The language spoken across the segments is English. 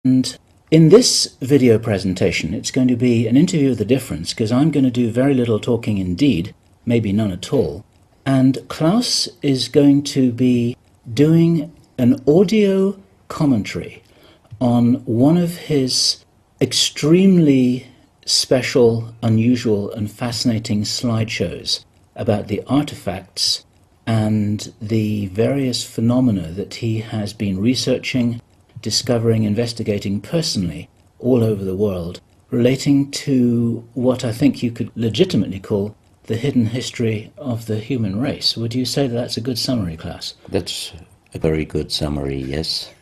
And in this video presentation, it's going to be an interview of the difference, because I'm going to do very little talking indeed, maybe none at all. And Klaus is going to be doing an audio commentary on one of his extremely special, unusual and fascinating slideshows about the artifacts and the various phenomena that he has been researching, discovering, investigating personally all over the world, relating to what I think you could legitimately call the hidden history of the human race. Would you say that that's a good summary, Klaus? That's a very good summary, yes.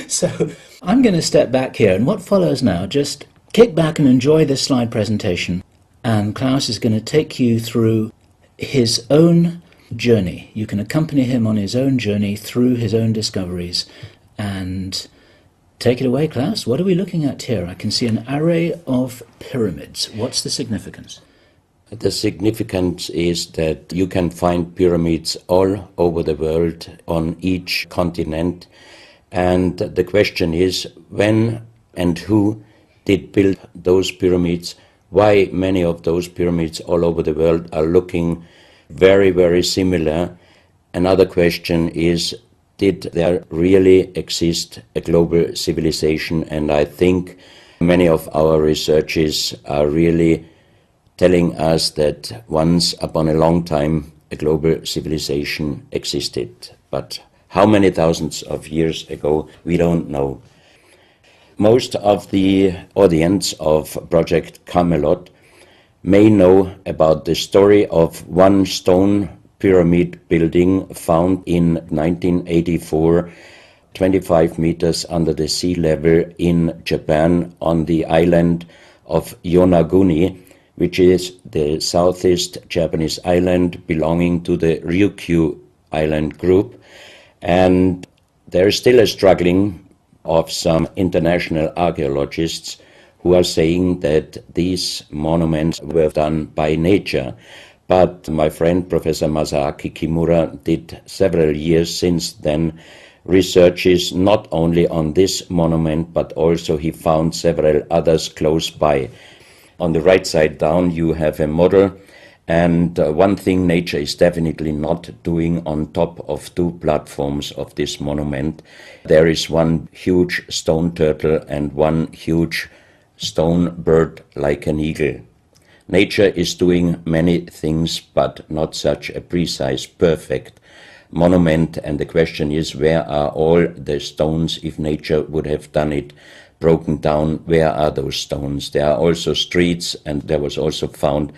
So I'm going to step back here, and what follows now, just kick back and enjoy this slide presentation, and Klaus is going to take you through his own journey. You can accompany him on his own journey through his own discoveries. And take it away, Klaus. What are we looking at here? I can see an array of pyramids. What's the significance? The significance is that you can find pyramids all over the world, on each continent. And the question is, when and who did build those pyramids? Why many of those pyramids all over the world are looking very, very similar? Another question is, did there really exist a global civilization? And I think many of our researchers are really telling us that once upon a long time a global civilization existed. But how many thousands of years ago, we don't know. Most of the audience of Project Camelot may know about the story of one stone pyramid building found in 1984, 25 meters under the sea level in Japan, on the island of Yonaguni, which is the southeast Japanese island belonging to the Ryukyu island group. And there is still a struggling of some international archaeologists who are saying that these monuments were done by nature. But my friend Professor Masaaki Kimura did several years since then researches not only on this monument, but also he found several others close by. On the right side down you have a model, and one thing nature is definitely not doing on top of two platforms of this monument. There is one huge stone turtle and one huge stone bird like an eagle. Nature is doing many things, but not such a precise, perfect monument. And the question is, where are all the stones? If nature would have done it broken down, where are those stones? There are also streets, and there was also found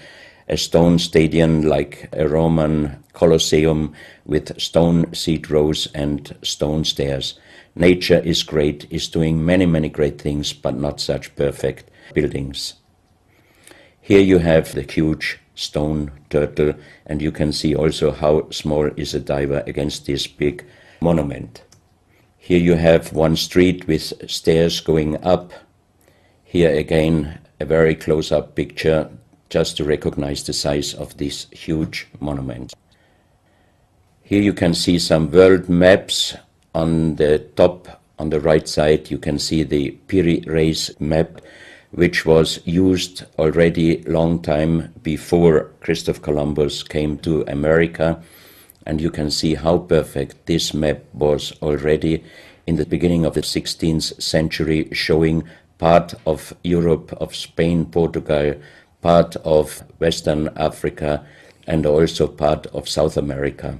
a stone stadium like a Roman Colosseum with stone seat rows and stone stairs. Nature is great, is doing many, many great things, but not such perfect buildings. Here you have the huge stone turtle, and you can see also how small is a diver against this big monument. Here you have one street with stairs going up. Here again a very close-up picture just to recognize the size of this huge monument. Here you can see some world maps. On the top, on the right side, you can see the Piri Reis map, which was used already long time before Christopher Columbus came to America. And you can see how perfect this map was already in the beginning of the 16th century, showing part of Europe, of Spain, Portugal, part of Western Africa, and also part of South America.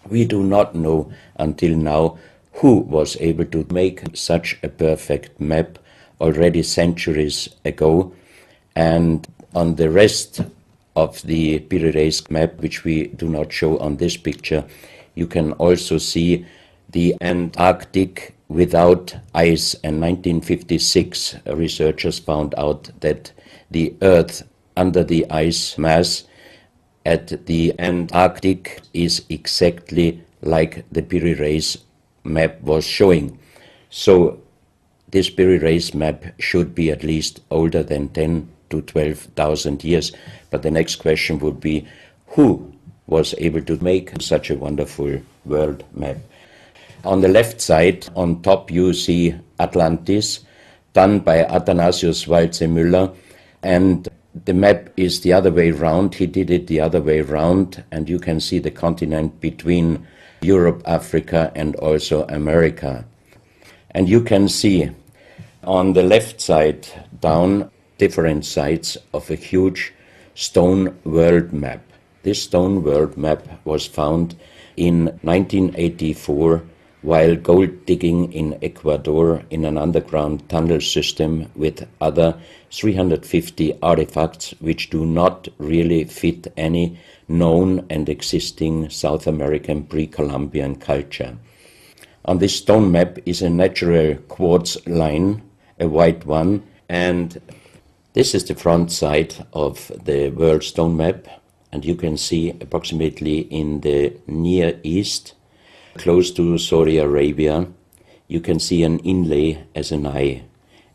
We do not know until now who was able to make such a perfect map already centuries ago. And on the rest of the Piri Reis map, which we do not show on this picture, you can also see the Antarctic without ice. In 1956, researchers found out that the Earth under the ice mass at the Antarctic is exactly like the Piri Reis map was showing. So this Piri Reis map should be at least older than 10 to 12,000 years. But the next question would be, who was able to make such a wonderful world map? On the left side, on top, you see Atlantis, done by Athanasius Walzemüller, and the map is the other way round. He did it the other way round, and you can see the continent between Europe, Africa, and also America. And you can see on the left side down different sides of a huge stone world map. This stone world map was found in 1984 while gold digging in Ecuador in an underground tunnel system with other 350 artifacts which do not really fit any known and existing South American pre-Columbian culture. On this stone map is a natural quartz line, a white one, and this is the front side of the world stone map, and you can see approximately in the Near East, close to Saudi Arabia, you can see an inlay as an eye.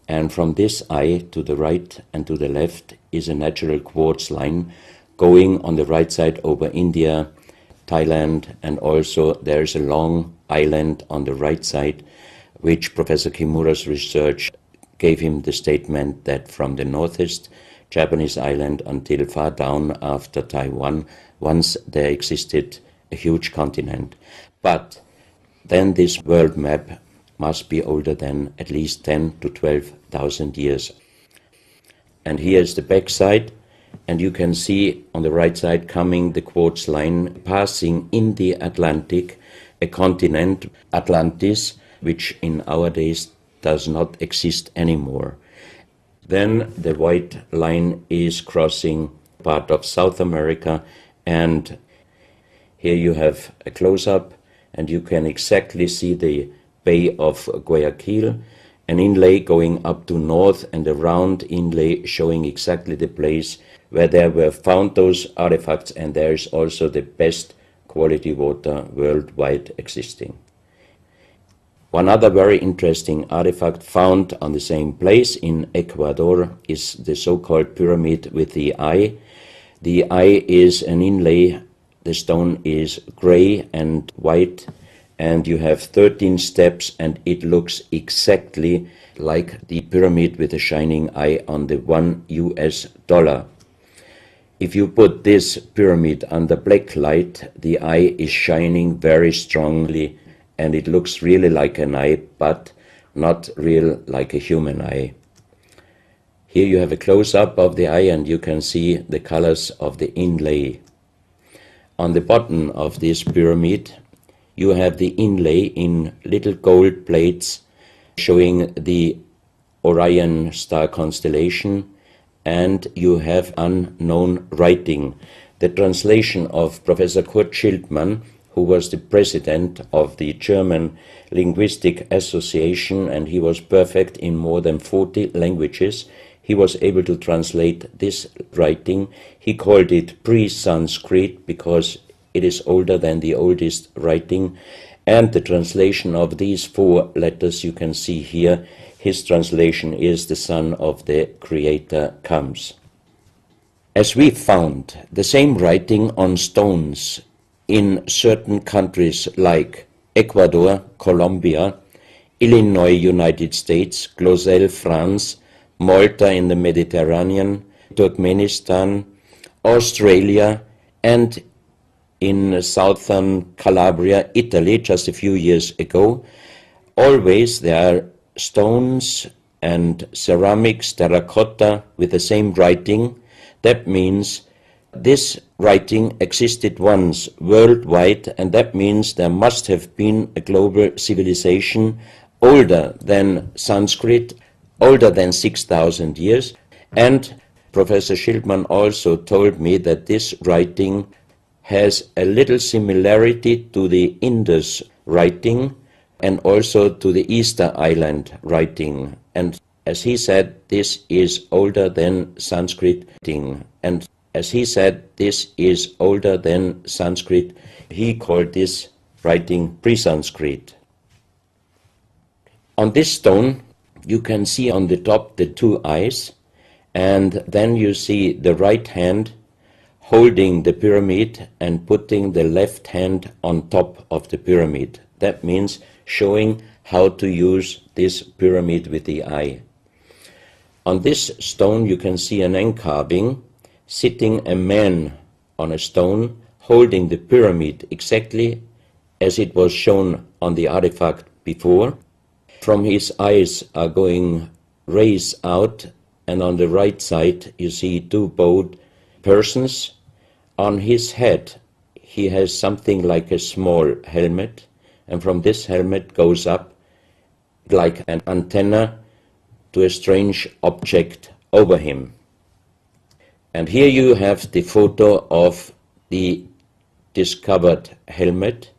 And from this eye to the right and to the left is a natural quartz line going on the right side over India, Thailand, and also there is a long island on the right side, which Professor Kimura's research gave him the statement that from the northeast Japanese island until far down after Taiwan, once there existed a huge continent. But then this world map must be older than at least 10 to 12,000 years. And here is the back side, and you can see on the right side coming the quartz line passing in the Atlantic, a continent, Atlantis, which in our days does not exist anymore. Then the white line is crossing part of South America, and here you have a close-up, and you can exactly see the Bay of Guayaquil, an inlay going up to north, and a round inlay showing exactly the place where there were found those artifacts, and there is also the best quality water worldwide existing. One other very interesting artifact found on the same place in Ecuador is the so-called pyramid with the eye. The eye is an inlay, the stone is gray and white, and you have 13 steps, and it looks exactly like the pyramid with a shining eye on the $1. If you put this pyramid under black light, the eye is shining very strongly, and it looks really like an eye, but not real like a human eye. Here you have a close-up of the eye, and you can see the colors of the inlay. On the bottom of this pyramid, you have the inlay in little gold plates showing the Orion star constellation, and you have unknown writing. The translation of Professor Kurt Schildmann, who was the president of the German Linguistic Association, and he was perfect in more than 40 languages. He was able to translate this writing. He called it pre-Sanskrit because it is older than the oldest writing. And the translation of these 4 letters you can see here, his translation is "the Son of the Creator comes." As we found the same writing on stones in certain countries like Ecuador, Colombia, Illinois, United States, Clausel, France, Malta in the Mediterranean, Turkmenistan, Australia, and in southern Calabria, Italy, just a few years ago. Always there are stones and ceramics, terracotta, with the same writing. That means this writing existed once worldwide, and that means there must have been a global civilization older than Sanskrit, older than 6,000 years. And Professor Schildmann also told me that this writing has a little similarity to the Indus writing and also to the Easter Island writing. And as he said, this is older than Sanskrit writing. And as he said, this is older than Sanskrit. He called this writing pre-Sanskrit. On this stone, you can see on the top the 2 eyes, and then you see the right hand holding the pyramid and putting the left hand on top of the pyramid. That means showing how to use this pyramid with the eye. On this stone you can see an encarving, sitting a man on a stone, holding the pyramid exactly as it was shown on the artifact before. From his eyes are going rays out, and on the right side you see two bowed persons. On his head he has something like a small helmet, and from this helmet goes up like an antenna to a strange object over him. And here you have the photo of the discovered helmet.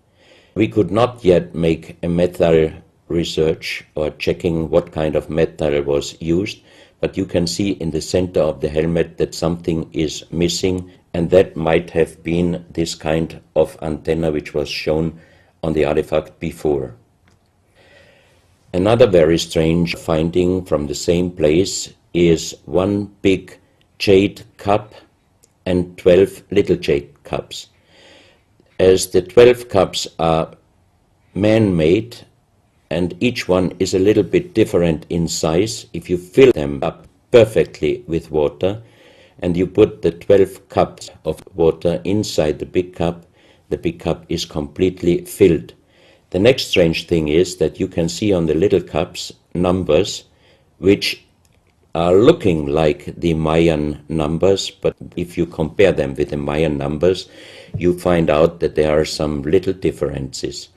We could not yet make a metal research or checking what kind of metal was used, but you can see in the center of the helmet that something is missing, and that might have been this kind of antenna which was shown on the artifact before. Another very strange finding from the same place is one big jade cup and 12 little jade cups. As the 12 cups are man-made and each one is a little bit different in size, if you fill them up perfectly with water and you put the 12 cups of water inside the big cup is completely filled. The next strange thing is that you can see on the little cups numbers which are looking like the Mayan numbers, but if you compare them with the Mayan numbers, you find out that there are some little differences.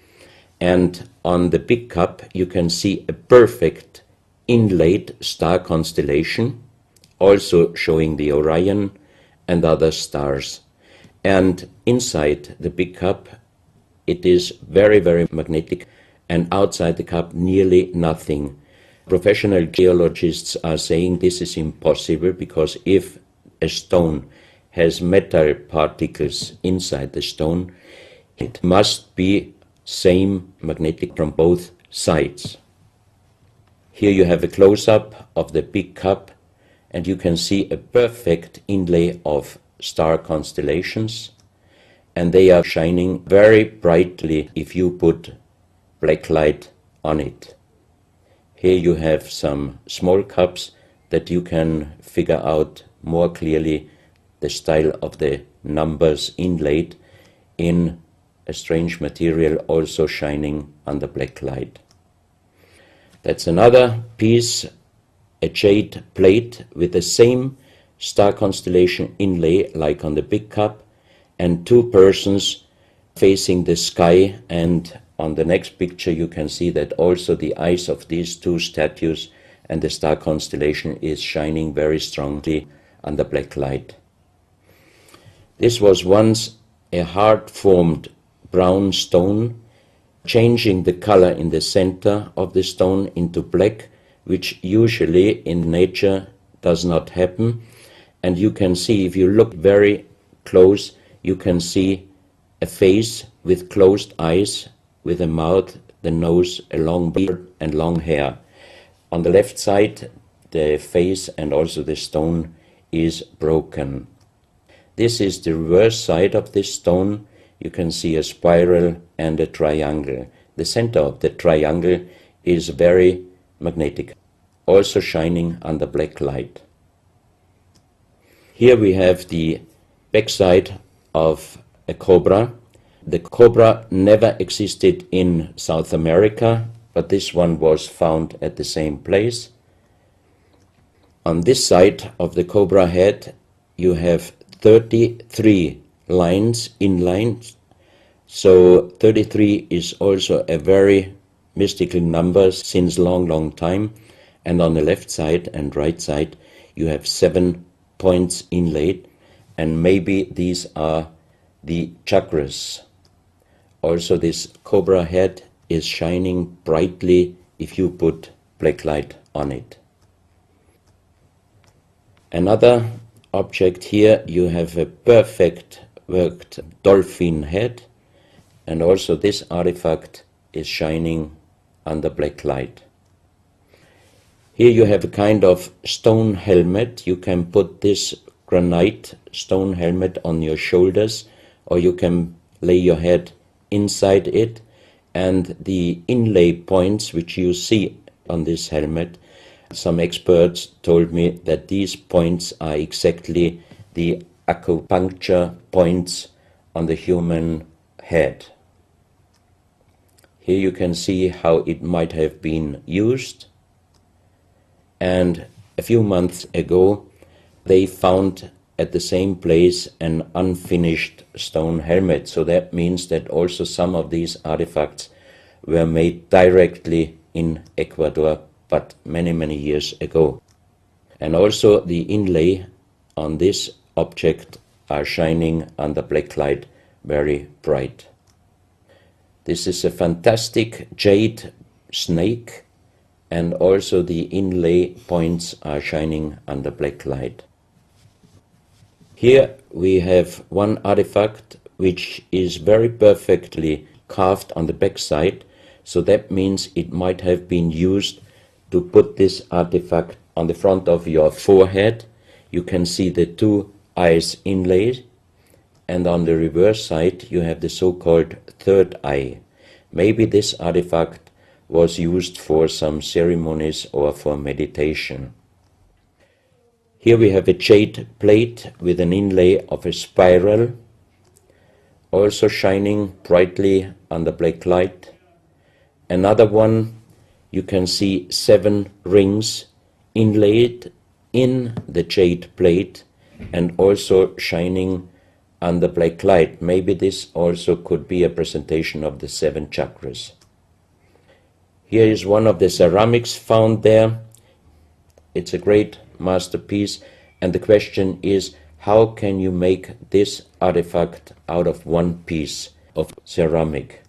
And on the big cup you can see a perfect inlaid star constellation, also showing the Orion and other stars. And inside the big cup it is very, very magnetic, and outside the cup nearly nothing. Professional geologists are saying this is impossible, because if a stone has metal particles inside the stone, it must be same magnetic from both sides. Here you have a close-up of the big cup, and you can see a perfect inlay of star constellations, and they are shining very brightly if you put black light on it. Here you have some small cups that you can figure out more clearly the style of the numbers inlaid in a strange material, also shining under black light. That's another piece, a jade plate with the same star constellation inlay like on the big cup, and two persons facing the sky, and on the next picture you can see that also the eyes of these two statues and the star constellation is shining very strongly under black light. This was once a hard-formed brown stone, changing the color in the center of the stone into black, which usually in nature does not happen. And you can see, if you look very close, you can see a face with closed eyes, with a mouth, the nose, a long beard and long hair. On the left side, the face and also the stone is broken. This is the reverse side of this stone. You can see a spiral and a triangle. The center of the triangle is very magnetic, also shining under black light. Here we have the backside of a cobra. The cobra never existed in South America, but this one was found at the same place. On this side of the cobra head you have 33 lines in lines. So 33 is also a very mystical number since long time. And on the left side and right side you have 7 points inlaid, and maybe these are the chakras. Also this cobra head is shining brightly if you put black light on it. Another object here, you have a perfect worked dolphin head, and also this artifact is shining under black light. Here you have a kind of stone helmet. You can put this granite stone helmet on your shoulders, or you can lay your head inside it, And the inlay points which you see on this helmet, some experts told me that these points are exactly the acupuncture points on the human head. Here you can see how it might have been used. And a few months ago, they found at the same place an unfinished stone helmet. So that means that also some of these artifacts were made directly in Ecuador, but many, many years ago. And also the inlay on this object are shining under black light very bright. This is a fantastic jade snake, and also the inlay points are shining under black light. Here we have one artifact which is very perfectly carved on the back side, so that means it might have been used to put this artifact on the front of your forehead. You can see the two eyes inlaid, and on the reverse side you have the so-called third eye. Maybe this artifact was used for some ceremonies or for meditation. Here we have a jade plate with an inlay of a spiral, also shining brightly under black light. Another one, you can see 7 rings inlaid in the jade plate and also shining under black light. Maybe this also could be a presentation of the 7 chakras. Here is one of the ceramics found there. It's a great masterpiece, and the question is, how can you make this artifact out of one piece of ceramic?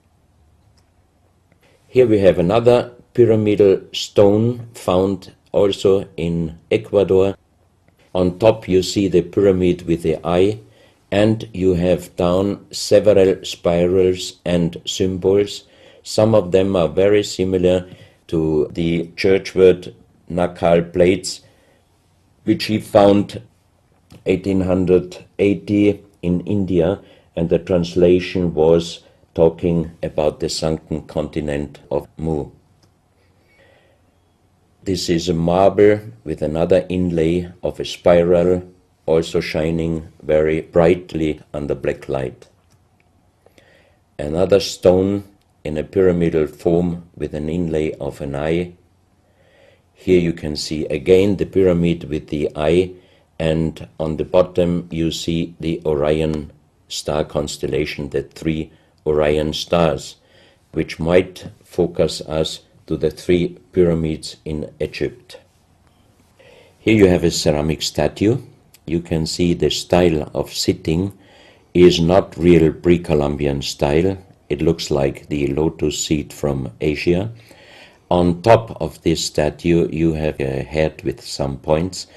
Here we have another pyramidal stone found also in Ecuador. On top you see the pyramid with the eye, and you have down several spirals and symbols. Some of them are very similar to the churchward Nakal plates, which he found 1880 in India, and the translation was talking about the sunken continent of Mu. This is a marble with another inlay of a spiral, also shining very brightly under black light. Another stone in a pyramidal form with an inlay of an eye. Here you can see again the pyramid with the eye, and on the bottom you see the Orion star constellation, the 3 Orion stars, which might focus us to the 3 pyramids in Egypt. Here you have a ceramic statue. You can see the style of sitting is not real pre-Columbian style. It looks like the lotus seat from Asia. On top of this statue you have a head with some points,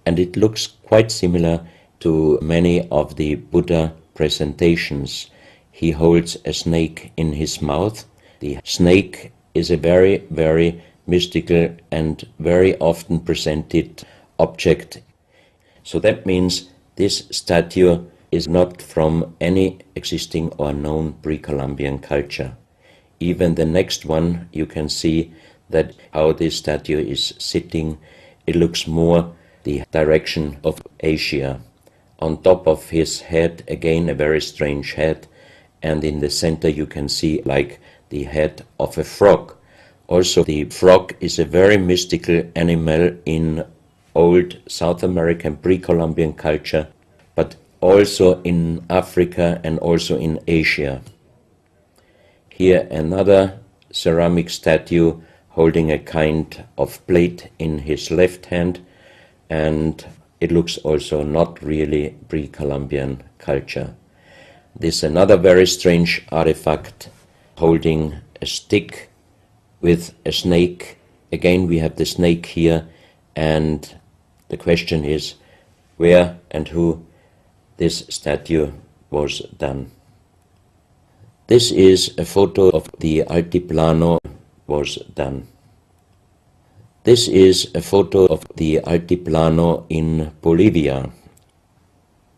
and it looks quite similar to many of the Buddha presentations. He holds a snake in his mouth. The snake is a very, very mystical and very often presented object. So that means this statue is not from any existing or known pre-Columbian culture. Even the next one, you can see that how this statue is sitting, it looks more the direction of Asia. On top of his head, again a very strange head, and in the center you can see like the head of a frog. Also the frog is a very mystical animal in old South American pre-Columbian culture, but also in Africa and also in Asia. Here another ceramic statue holding a kind of plate in his left hand, and it looks also not really pre-Columbian culture. This another very strange artifact holding a stick with a snake. Again we have the snake here, and the question is where and who this statue was done. This is a photo of the Altiplano was done. This is a photo of the Altiplano in Bolivia.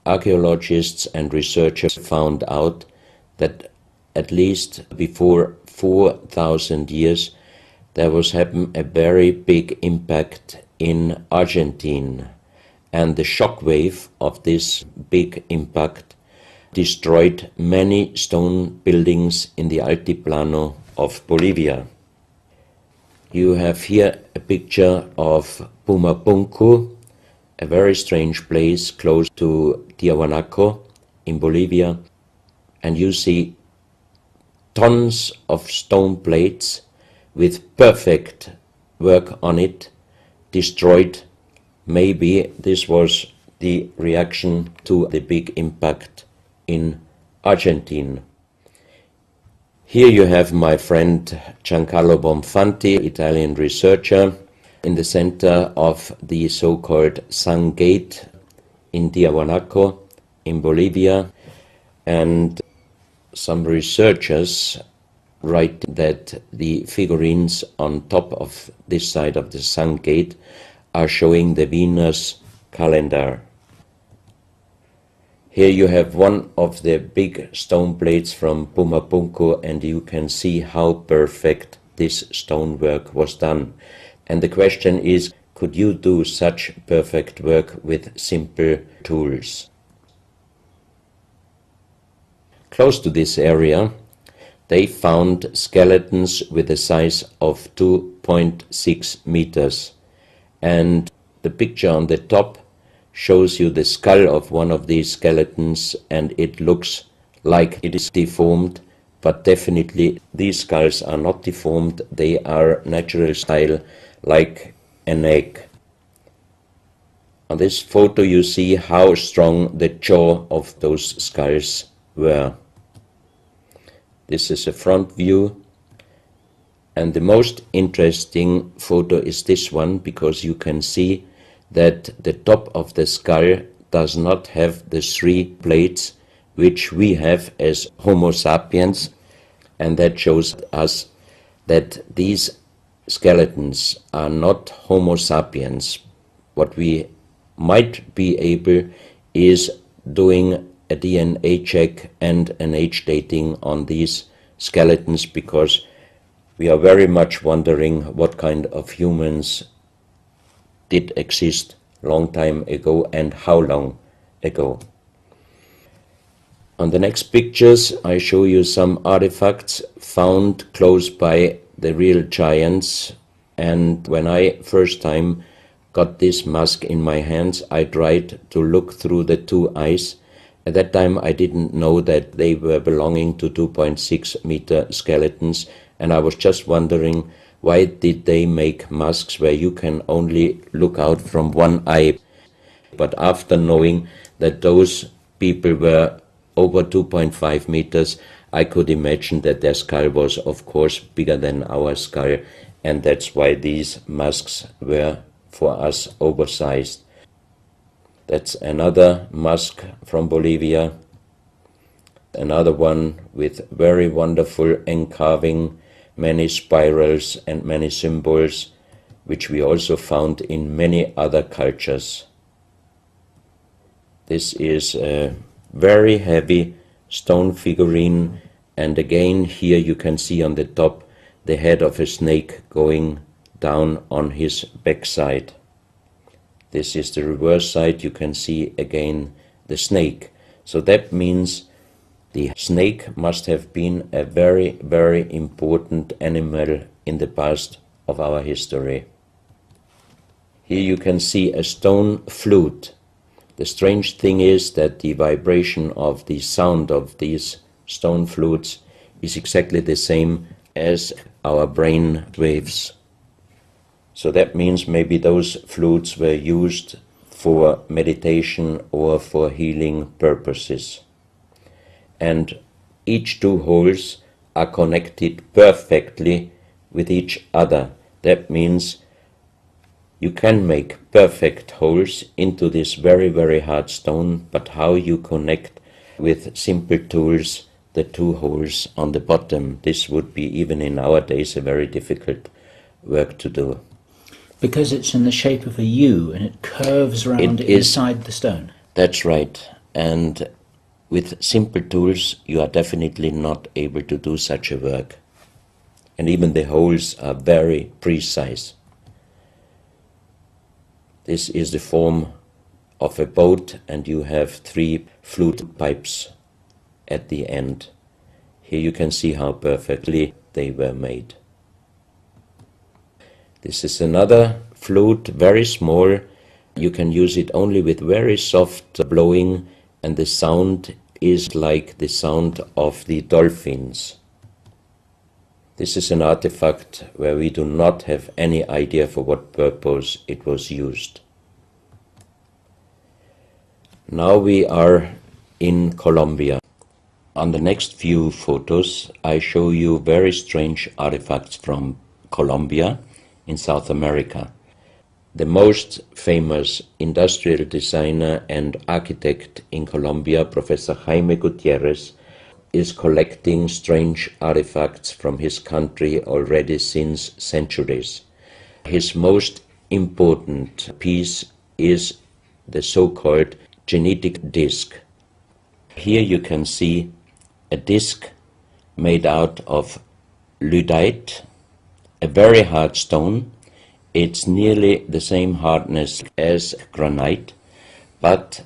Archaeologists and researchers found out that at least before 4,000 years, there was happen a very big impact in Argentina, and the shock wave of this big impact destroyed many stone buildings in the Altiplano of Bolivia. You have here a picture of Pumapunku, a very strange place close to Tiahuanaco in Bolivia, and you see tons of stone plates with perfect work on it destroyed. Maybe this was the reaction to the big impact in Argentina. Here you have my friend Giancarlo Bonfanti, Italian researcher, in the center of the so-called Sun Gate in Tiahuanaco in Bolivia, and some researchers write that the figurines on top of this side of the Sun Gate are showing the Venus calendar. Here you have one of the big stone plates from Pumapunku, and you can see how perfect this stonework was done. And the question is, could you do such perfect work with simple tools? Close to this area, they found skeletons with a size of 2.6 meters. And the picture on the top shows you the skull of one of these skeletons, and it looks like it is deformed, but definitely these skulls are not deformed. They are natural style, like an egg. On this photo you see how strong the jaw of those skulls were. This is a front view, and the most interesting photo is this one, because you can see that the top of the skull does not have the three plates which we have as Homo sapiens, and that shows us that these skeletons are not Homo sapiens. What we might be able is doing a DNA check and an age dating on these skeletons, because we are very much wondering what kind of humans did exist long time ago and how long ago. On the next pictures I show you some artifacts found close by the real giants, and when I first time got this mask in my hands, I tried to look through the two eyes. At that time I didn't know that they were belonging to 2.6 meter skeletons, and I was just wondering, why did they make masks where you can only look out from one eye? But after knowing that those people were over 2.5 meters, I could imagine that their skull was of course bigger than our skull, and that's why these masks were for us oversized. That's another mask from Bolivia, another one with very wonderful encarving, many spirals and many symbols, which we also found in many other cultures. This is a very heavy stone figurine, and again here you can see on the top the head of a snake going down on his backside. This is the reverse side. You can see again the snake. So that means the snake must have been a very, very important animal in the past of our history. Here you can see a stone flute. The strange thing is that the vibration of the sound of these stone flutes is exactly the same as our brain waves. So that means maybe those flutes were used for meditation or for healing purposes. And each two holes are connected perfectly with each other. That means you can make perfect holes into this very, very hard stone, but how you connect with simple tools the two holes on the bottom, this would be even in our days a very difficult work to do. Because it's in the shape of a U and it curves around inside the stone. That's right. And With simple tools, you are definitely not able to do such a work. And even the holes are very precise. This is the form of a boat, and you have 3 flute pipes at the end. Here you can see how perfectly they were made. This is another flute, very small. You can use it only with very soft blowing, and the sound is like the sound of the dolphins. This is an artifact where we do not have any idea for what purpose it was used. Now we are in Colombia. On the next few photos, I show you very strange artifacts from Colombia in South America. The most famous industrial designer and architect in Colombia, Professor Jaime Gutierrez, is collecting strange artifacts from his country already since centuries. His most important piece is the so-called genetic disc. Here you can see a disc made out of lyddite, a very hard stone. It's nearly the same hardness as granite, but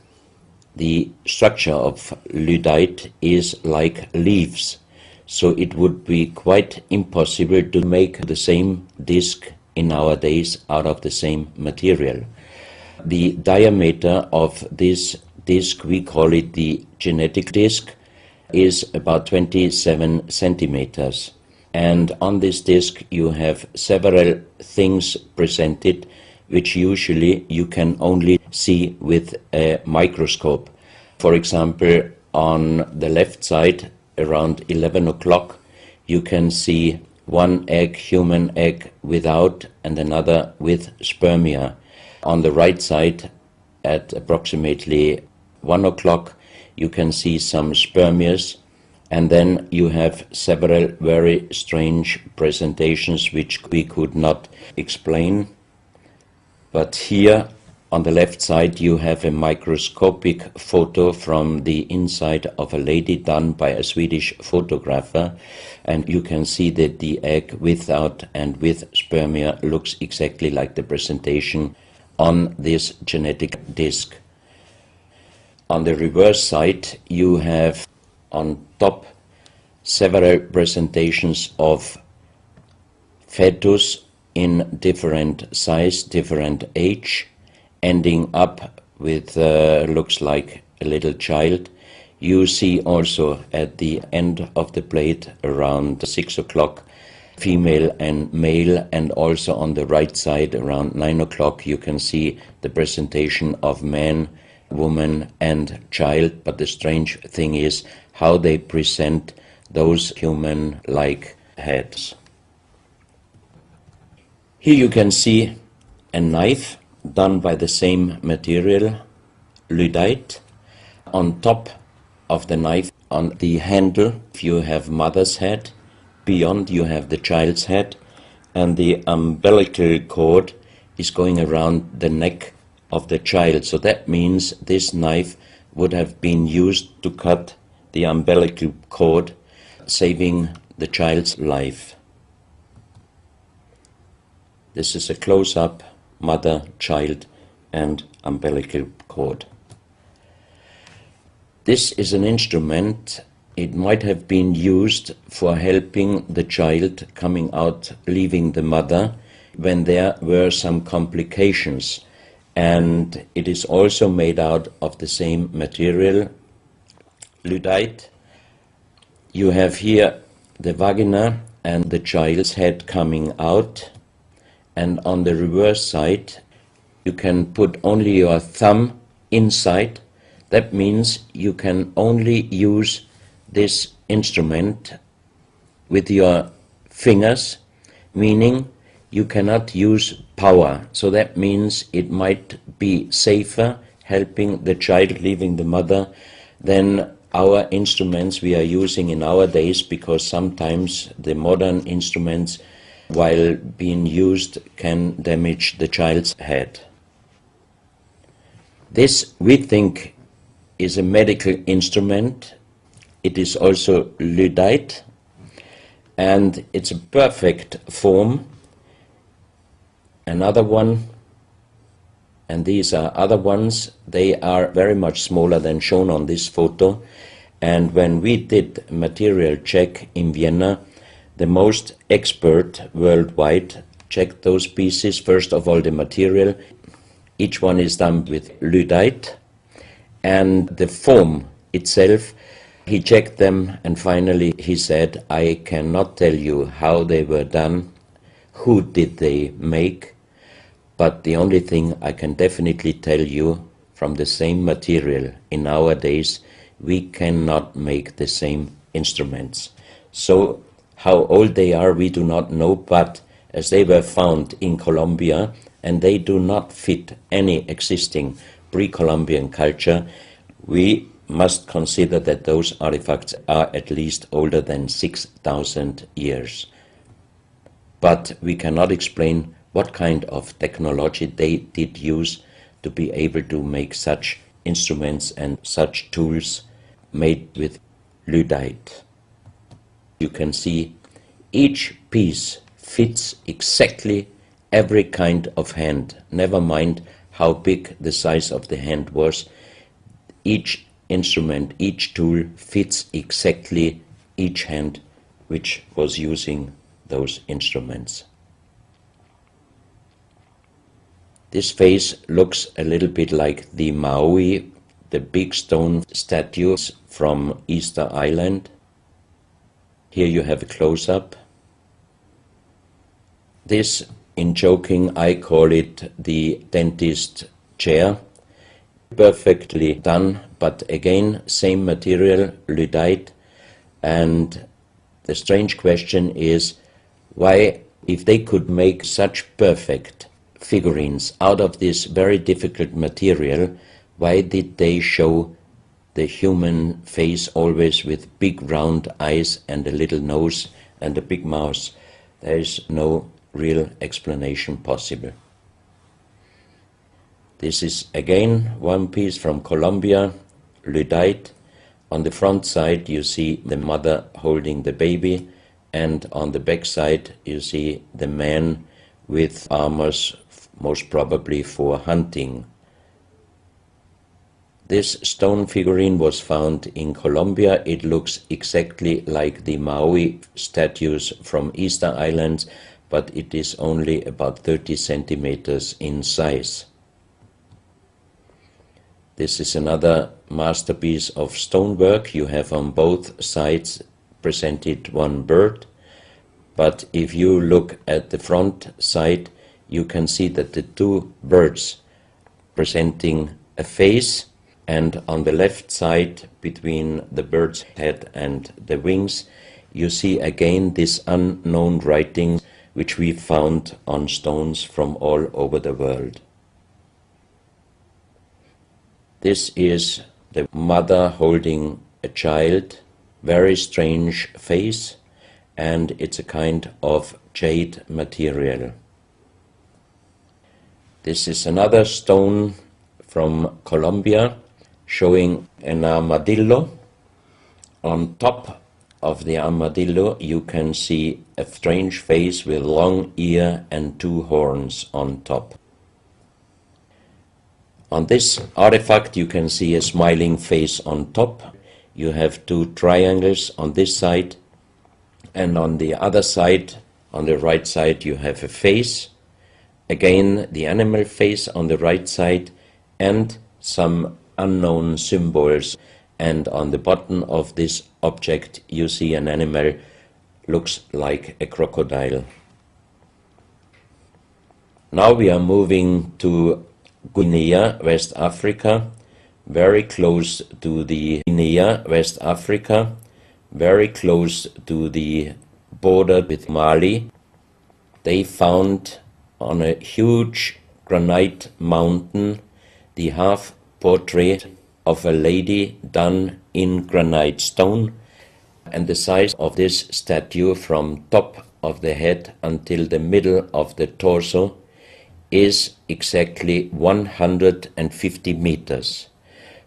the structure of lyddite is like leaves, so it would be quite impossible to make the same disc in our days out of the same material. The diameter of this disc, we call it the genetic disc, is about 27 centimeters. And on this disc you have several things presented which usually you can only see with a microscope. For example, on the left side, around 11 o'clock, you can see one egg, human egg, without, and another with spermia. On the right side, at approximately 1 o'clock, you can see some spermias, and then you have several very strange presentations which we could not explain. But here on the left side you have a microscopic photo from the inside of a lady done by a Swedish photographer, and you can see that the egg without and with spermia looks exactly like the presentation on this genetic disc. On the reverse side you have on top several presentations of fetus in different size, different age, ending up with looks like a little child. You see also at the end of the plate around 6 o'clock female and male, and also on the right side around 9 o'clock you can see the presentation of man, woman and child. But the strange thing is how they present those human-like heads. Here you can see a knife done by the same material, lyddite. On top of the knife, on the handle, you have mother's head. Beyond you have the child's head, and the umbilical cord is going around the neck of the child. So that means this knife would have been used to cut the umbilical cord, saving the child's life. This is a close-up mother, child and umbilical cord. This is an instrument. It might have been used for helping the child coming out, leaving the mother, when there were some complications. And it is also made out of the same material, lyddite. You have here the vagina and the child's head coming out, and on the reverse side you can put only your thumb inside. That means you can only use this instrument with your fingers, meaning you cannot use power. So that means it might be safer helping the child leaving the mother than our instruments we are using in our days, because sometimes the modern instruments, while being used, can damage the child's head. This, we think, is a medical instrument. It is also Lyddite, and it's a perfect form. Another one, and these are other ones, they are very much smaller than shown on this photo. And when we did a material check in Vienna, the most expert worldwide checked those pieces. First of all, the material. Each one is done with Lyddite, and the form itself, he checked them, and finally he said, I cannot tell you how they were done, who did they make, but the only thing I can definitely tell you, from the same material in our days, we cannot make the same instruments. So how old they are we do not know, but as they were found in Colombia and they do not fit any existing pre-Columbian culture, we must consider that those artifacts are at least older than 6,000 years. But we cannot explain what kind of technology they did use to be able to make such instruments and such tools made with Lyddite. You can see each piece fits exactly every kind of hand, never mind how big the size of the hand was. Each instrument, each tool fits exactly each hand which was using those instruments. This face looks a little bit like the Maui, the big stone statues from Easter Island. Here you have a close-up. This, in joking, I call it the dentist chair. Perfectly done, but again, same material, Lyddite. And the strange question is, why, if they could make such perfect figurines out of this very difficult material, why did they show the human face always with big round eyes and a little nose and a big mouth? There is no real explanation possible. This is again one piece from Colombia, Lyddite. On the front side you see the mother holding the baby, and on the back side you see the man with armors, most probably for hunting. This stone figurine was found in Colombia. It looks exactly like the Maui statues from Easter Islands, but it is only about 30 centimeters in size. This is another masterpiece of stonework. You have on both sides presented one bird, but if you look at the front side, you can see that the two birds presenting a face, and on the left side, between the bird's head and the wings, you see again this unknown writing which we found on stones from all over the world. This is the mother holding a child, very strange face, and it's a kind of jade material. This is another stone from Colombia showing an armadillo. On top of the armadillo you can see a strange face with long ear and two horns on top. On this artifact you can see a smiling face on top. You have two triangles on this side, and on the other side, on the right side, you have a face. Again, the animal face on the right side, and some unknown symbols. And on the bottom of this object you see an animal, looks like a crocodile. Now we are moving to Guinea, West Africa, very close to the Guinea, West Africa, very close to the border with Mali. They found on a huge granite mountain the half portrait of a lady done in granite stone, and the size of this statue from top of the head until the middle of the torso is exactly 150 meters.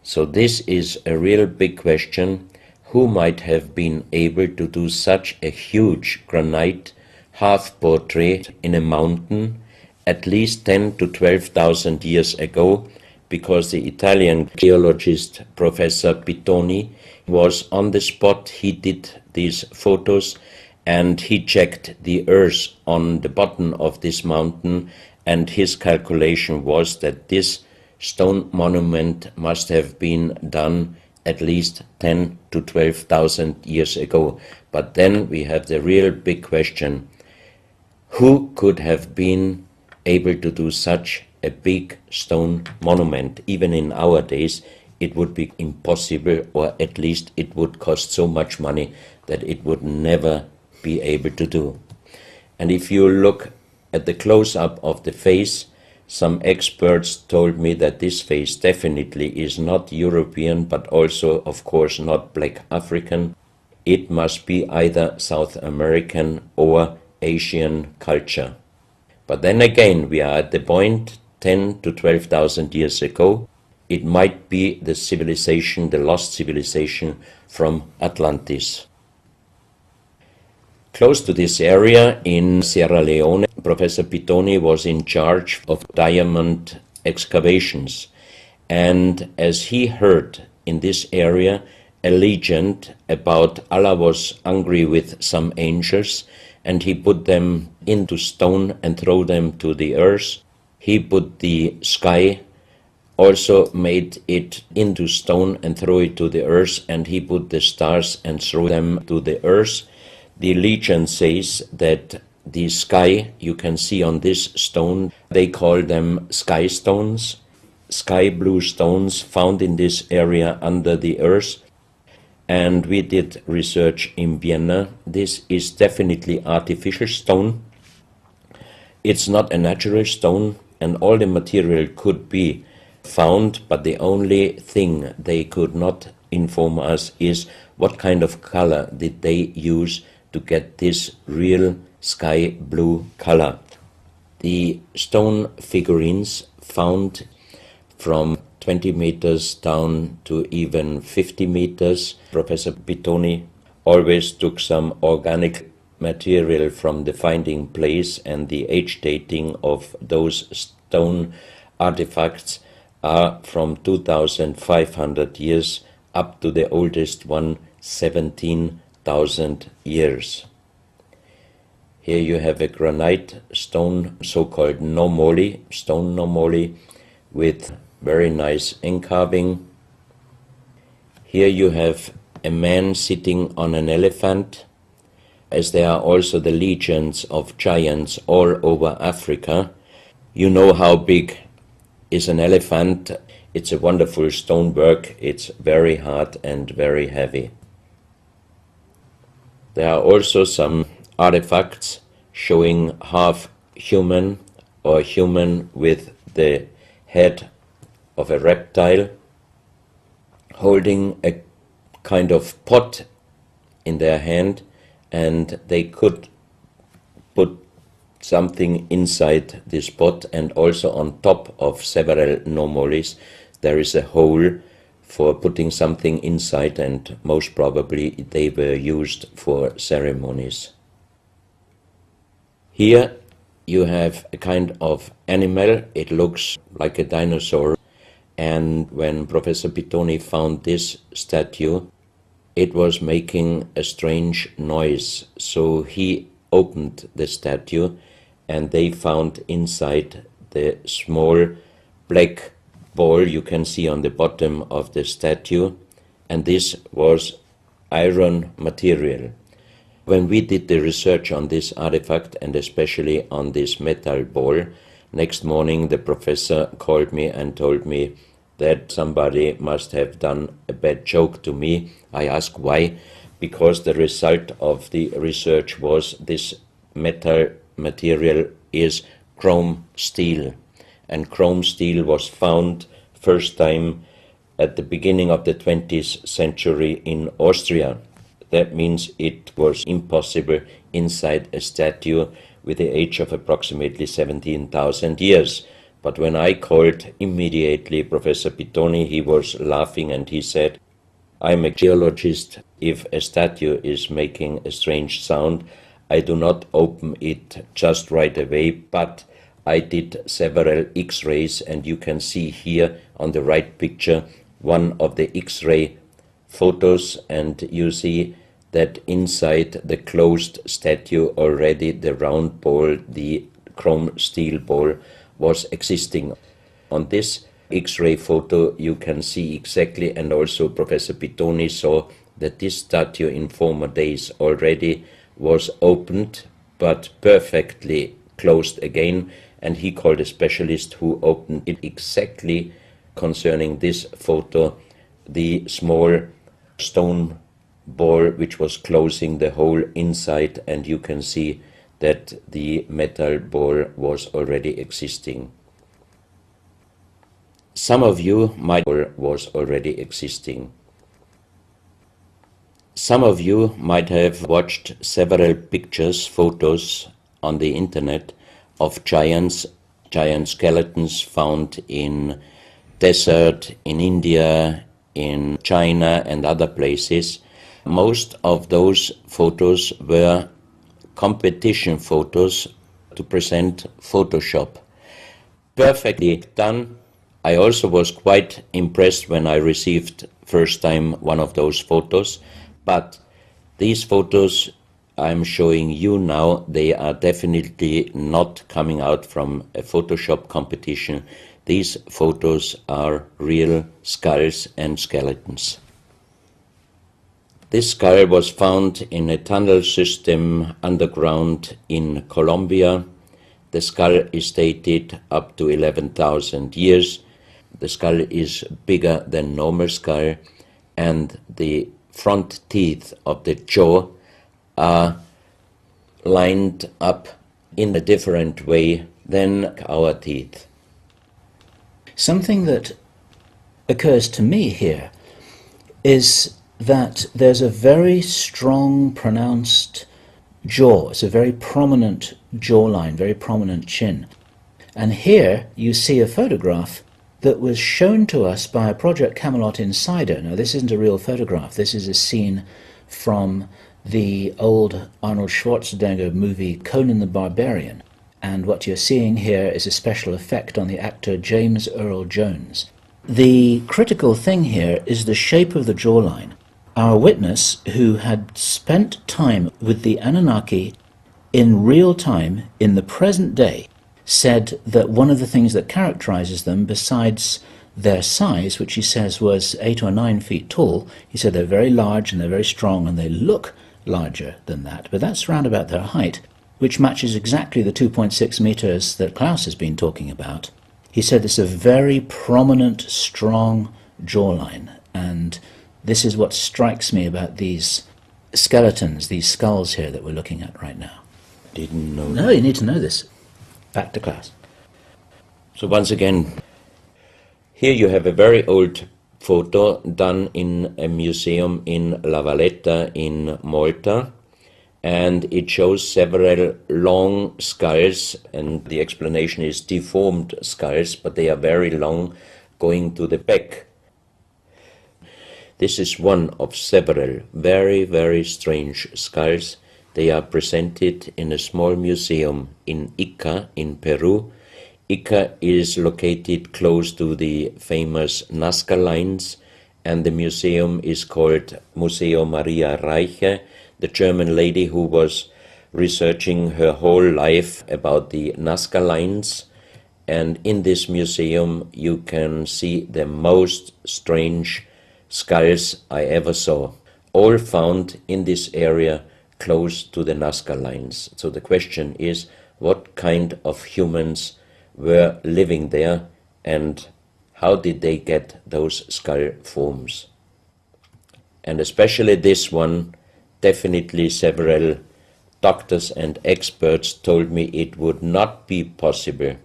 So this is a real big question. Who might have been able to do such a huge granite half-portrait in a mountain at least 10 to 12,000 years ago, because the Italian geologist Professor Pittoni was on the spot. He did these photos and he checked the earth on the bottom of this mountain, and his calculation was that this stone monument must have been done at least 10 to 12,000 years ago. But then we have the real big question: who could have been able to do such a big stone monument? Even in our days, it would be impossible, or at least it would cost so much money that it would never be able to do. And if you look at the close-up of the face, some experts told me that this face definitely is not European, but also, of course, not black African. It must be either South American or Asian culture. But then again, we are at the point 10 to 12,000 years ago. It might be the civilization, the lost civilization from Atlantis. Close to this area in Sierra Leone, Professor Pittoni was in charge of diamond excavations. And as he heard in this area a legend about Allah was angry with some angels, and he put them into stone and throw them to the earth. He put the sky, also made it into stone and throw it to the earth, and he put the stars and threw them to the earth. The legend says that the sky you can see on this stone, they call them sky stones, sky blue stones found in this area under the earth. And we did research in Vienna. This is definitely artificial stone. It's not a natural stone, and all the material could be found, but the only thing they could not inform us is what kind of color did they use to get this real sky blue color. The stone figurines found from 20 meters down to even 50 meters. Professor Pittoni always took some organic material from the finding place, and the age dating of those stone artifacts are from 2,500 years up to the oldest one, 17,000 years. Here you have a granite stone, so-called nomoli, stone nomoli, with very nice encarving. Here you have a man sitting on an elephant, as there are also the legends of giants all over Africa. You know how big is an elephant. It's a wonderful stonework. It's very hard and very heavy. There are also some artifacts showing half human or human with the head of a reptile, holding a kind of pot in their hand, and they could put something inside this pot, and also on top of several nomolis there is a hole for putting something inside, and most probably they were used for ceremonies. Here you have a kind of animal. It looks like a dinosaur, and when Professor Pittoni found this statue, it was making a strange noise. So he opened the statue, and they found inside the small black ball you can see on the bottom of the statue, and this was iron material. When we did the research on this artifact, and especially on this metal ball, next morning the professor called me and told me that somebody must have done a bad joke to me. I asked why, because the result of the research was this metal material is chrome steel, and chrome steel was found first time at the beginning of the 20th century in Austria. That means it was impossible inside a statue with the age of approximately 17,000 years. But when I called immediately Professor Pittoni, he was laughing and he said, I'm a geologist. If a statue is making a strange sound, I do not open it just right away, but I did several X-rays, and you can see here on the right picture one of the X-ray photos, and you see that inside the closed statue already the round ball, the chrome steel ball, was existing. On this X-ray photo you can see exactly, and also Professor Pittoni saw that this statue in former days already was opened but perfectly closed again, and he called a specialist who opened it exactly concerning this photo, the small stone ball which was closing the hole inside, and you can see that the metal ball was already existing. Some of you might have watched several pictures, photos on the internet of giant skeletons found in desert, in India, in China and other places. Most of those photos were competition photos to present Photoshop. Perfectly done. I also was quite impressed when I received first time one of those photos, but these photos I'm showing you now, they are definitely not coming out from a Photoshop competition. These photos are real skulls and skeletons. This skull was found in a tunnel system underground in Colombia. The skull is dated up to 11,000 years. The skull is bigger than normal skull, and the front teeth of the jaw are lined up in a different way than our teeth. Something that occurs to me here is that there's a very strong, pronounced jaw. It's a very prominent jawline, very prominent chin. And here you see a photograph that was shown to us by a Project Camelot insider. Now, this isn't a real photograph. This is a scene from the old Arnold Schwarzenegger movie Conan the Barbarian. And what you're seeing here is a special effect on the actor James Earl Jones. The critical thing here is the shape of the jawline. Our witness, who had spent time with the Anunnaki in real time, in the present day, said that one of the things that characterizes them, besides their size, which he says was 8 or 9 feet tall, he said they're very large and they're very strong and they look larger than that, but that's round about their height, which matches exactly the 2.6 meters that Klaus has been talking about. He said it's a very prominent, strong jawline, and this is what strikes me about these skeletons, these skulls here that we're looking at right now. Didn't know. No, you need to know this. Back to Klaus. So once again, here you have a very old photo done in a museum in La Valletta in Malta, and it shows several long skulls, and the explanation is deformed skulls, but they are very long, going to the back. This is one of several very, very strange skulls. They are presented in a small museum in Ica in Peru. Ica is located close to the famous Nazca lines, and the museum is called Museo Maria Reiche, the German lady who was researching her whole life about the Nazca lines. And in this museum you can see the most strange skulls I ever saw, all found in this area close to the Nazca lines. So the question is, what kind of humans were living there, and how did they get those skull forms? And especially this one, definitely several doctors and experts told me it would not be possible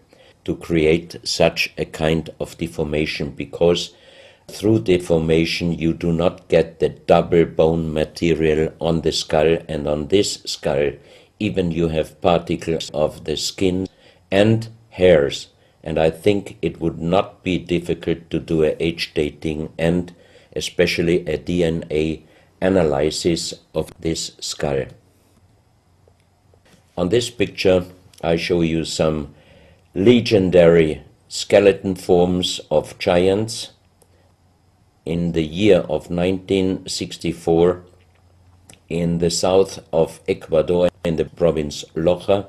to create such a kind of deformation, because through deformation you do not get the double bone material on the skull, and on this skull even you have particles of the skin and hairs, and I think it would not be difficult to do a age dating and especially a DNA analysis of this skull. On this picture I show you some legendary skeleton forms of giants. In the year of 1964, in the south of Ecuador, in the province Loja,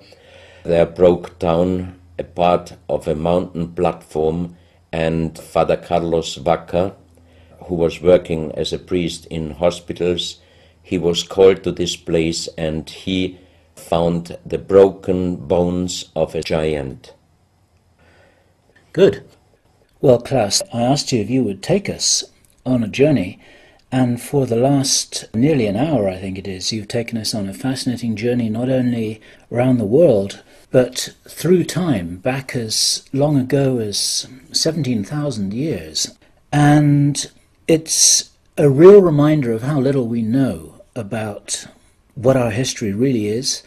there broke down a part of a mountain platform, and Father Carlos Vaca, who was working as a priest in hospitals, he was called to this place and he found the broken bones of a giant. Good. Well, Klaus, I asked you if you would take us on a journey, and for the last nearly an hour, I think it is, you've taken us on a fascinating journey not only around the world, but through time, back as long ago as 17,000 years. And it's a real reminder of how little we know about what our history really is,